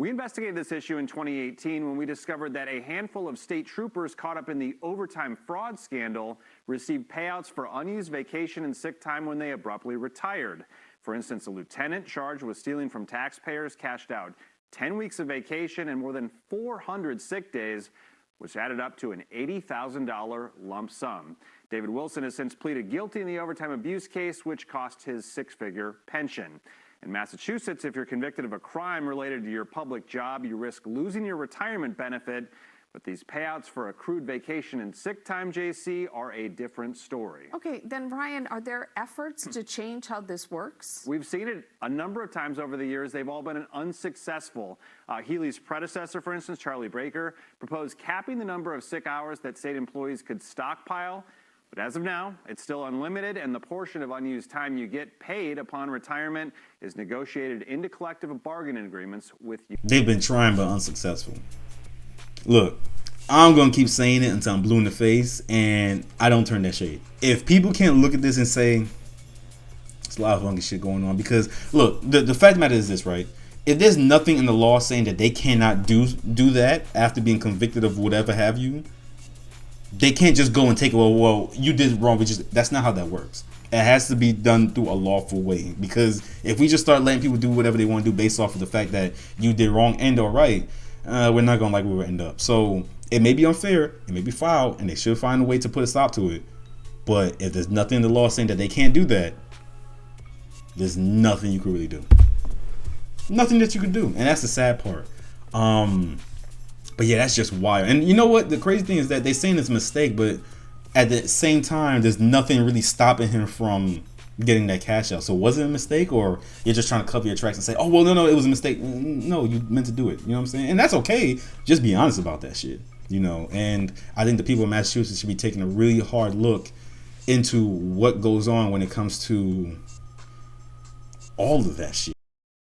We investigated this issue in 2018 when we discovered that a handful of state troopers caught up in the overtime fraud scandal received payouts for unused vacation and sick time when they abruptly retired. For instance, a lieutenant charged with stealing from taxpayers cashed out 10 weeks of vacation and more than 400 sick days, which added up to an $80,000 lump sum. David Wilson has since pleaded guilty in the overtime abuse case, which cost his six-figure pension. In Massachusetts, if you're convicted of a crime related to your public job, you risk losing your retirement benefit. But these payouts for accrued vacation and sick time, JC, are a different story. Okay, then Ryan, are there efforts to change how this works? We've seen it a number of times over the years. They've all been unsuccessful. Healy's predecessor, for instance, Charlie Baker, proposed capping the number of sick hours that state employees could stockpile. But as of now, it's still unlimited, and the portion of unused time you get paid upon retirement is negotiated into collective bargaining agreements with you. They've been trying but unsuccessful. Look, I'm going to keep saying it until I'm blue in the face, and I don't turn that shade. If people can't look at this and say, there's a lot of funky shit going on, because, look, the fact of the matter is this, right? If there's nothing in the law saying that they cannot do that after being convicted of whatever have you, they can't just go and take it, well, you did it wrong. That's not how that works. It has to be done through a lawful way, because if we just start letting people do whatever they want to do based off of the fact that you did wrong and or right, we're not going to like where we end up. So it may be unfair, it may be foul, and they should find a way to put a stop to it. But if there's nothing in the law saying that they can't do that, there's nothing you can really do. Nothing that you can do. And that's the sad part. But yeah, that's just wild. And you know what? The crazy thing is that they're saying it's a mistake, but at the same time, there's nothing really stopping him from getting that cash out. So was it a mistake, or you're just trying to cover your tracks and say, oh, well, no, it was a mistake. No, you meant to do it. You know what I'm saying? And that's okay. Just be honest about that shit, you know? And I think the people in Massachusetts should be taking a really hard look into what goes on when it comes to all of that shit.